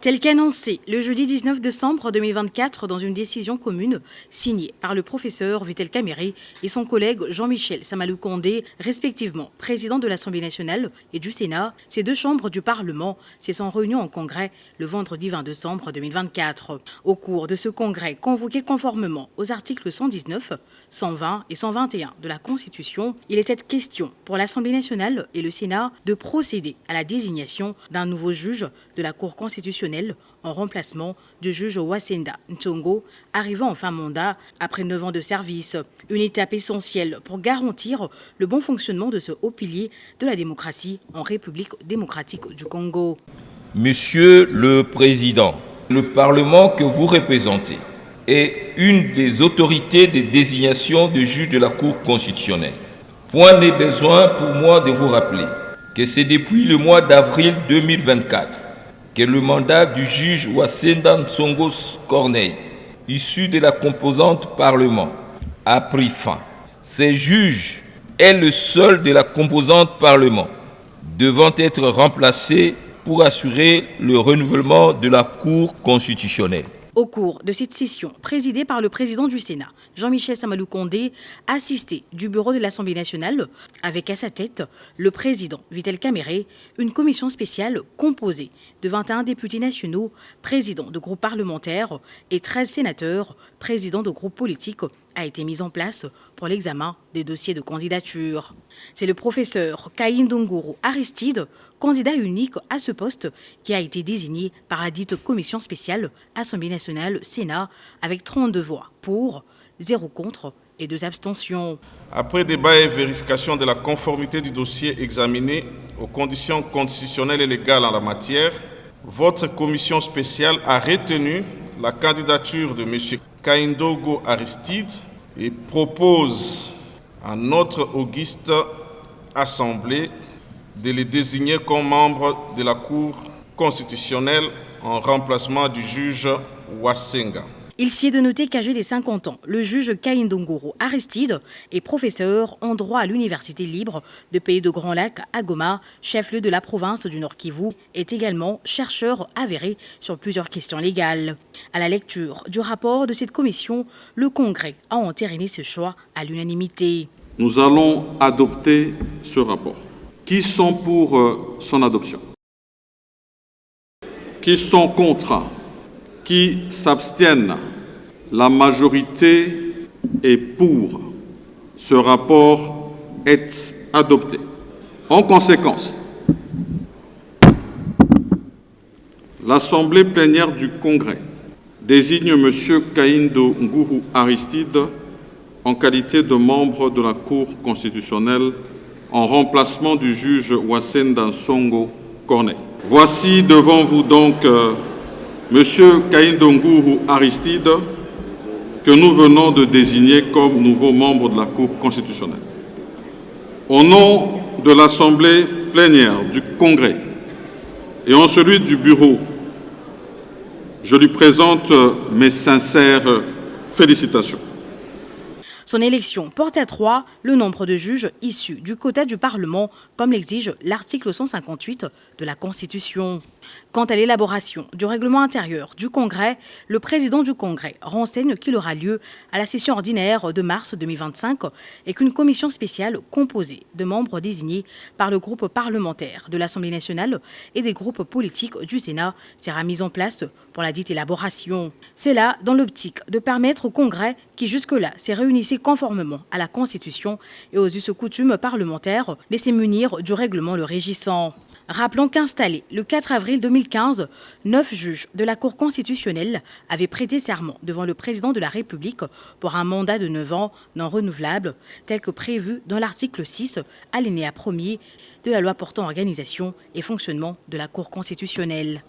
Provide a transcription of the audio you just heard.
Tel qu'annoncé le jeudi 19 décembre 2024 dans une décision commune signée par le professeur Vital Kamerhe et son collègue Jean-Michel Samalou Condé, respectivement président de l'Assemblée nationale et du Sénat, ces deux chambres du Parlement se sont réunies en congrès le vendredi 20 décembre 2024. Au cours de ce congrès convoqué conformément aux articles 119, 120 et 121 de la Constitution, il était question pour l'Assemblée nationale et le Sénat de procéder à la désignation d'un nouveau juge de la Cour constitutionnelle en remplacement du juge Wasenda Ntongo, arrivant en fin mandat après 9 ans de service. Une étape essentielle pour garantir le bon fonctionnement de ce haut pilier de la démocratie en République démocratique du Congo. Monsieur le Président, le Parlement que vous représentez est une des autorités de désignation de juges de la Cour constitutionnelle. Point n'est besoin pour moi de vous rappeler que c'est depuis le mois d'avril 2024 que le mandat du juge Wasenda Ntongo Corneille, issu de la composante Parlement, a pris fin. Ce juge est le seul de la composante Parlement devant être remplacé pour assurer le renouvellement de la Cour constitutionnelle. Au cours de cette session, présidée par le président du Sénat, Jean-Michel Samalou Condé, assisté du bureau de l'Assemblée nationale, avec à sa tête le président Vital Kamerhe, une commission spéciale composée de 21 députés nationaux, présidents de groupes parlementaires et 13 sénateurs, présidents de groupes politiques, a été mise en place pour l'examen des dossiers de candidature. C'est le professeur Kayindonguru Aristide, candidat unique à ce poste, qui a été désigné par la dite commission spéciale Assemblée nationale Sénat avec 32 voix pour, 0 contre et 2 abstentions. Après débat et vérification de la conformité du dossier examiné aux conditions constitutionnelles et légales en la matière, votre commission spéciale a retenu la candidature de M. Kayindonguru Aristide et propose à notre auguste Assemblée de les désigner comme membres de la Cour constitutionnelle en remplacement du juge Wasenda. Il s'y est de noter qu'âgé des 50 ans, le juge Kayindonguru Aristide est professeur en droit à l'Université libre de Pays de Grand Lac à Goma, chef-lieu de la province du Nord Kivu, est également chercheur avéré sur plusieurs questions légales. À la lecture du rapport de cette commission, le Congrès a entériné ce choix à l'unanimité. Nous allons adopter ce rapport. Qui sont pour son adoption? Qui sont contre? Qui s'abstiennent? La majorité est pour. Ce rapport est adopté. En conséquence, l'Assemblée plénière du Congrès désigne M. Kayindonguru Aristide en qualité de membre de la Cour constitutionnelle en remplacement du juge Wasenda Ntongo Corneille. Voici devant vous donc M. Kayindonguru Aristide que nous venons de désigner comme nouveau membre de la Cour constitutionnelle. Au nom de l'Assemblée plénière du Congrès et en celui du Bureau, je lui présente mes sincères félicitations. Son élection porte à 3 le nombre de juges issus du quota du Parlement, comme l'exige l'article 158 de la Constitution. Quant à l'élaboration du règlement intérieur du Congrès, le président du Congrès renseigne qu'il aura lieu à la session ordinaire de mars 2025 et qu'une commission spéciale composée de membres désignés par le groupe parlementaire de l'Assemblée nationale et des groupes politiques du Sénat sera mise en place pour la dite élaboration. Cela dans l'optique de permettre au Congrès, qui jusque-là s'est réunissé conformément à la Constitution et aux us et coutumes parlementaires, de se munir du règlement le régissant. Rappelons qu'installé le 4 avril 2015, 9 juges de la Cour constitutionnelle avaient prêté serment devant le président de la République pour un mandat de 9 ans non renouvelable, tel que prévu dans l'article 6, alinéa 1er de la loi portant organisation et fonctionnement de la Cour constitutionnelle.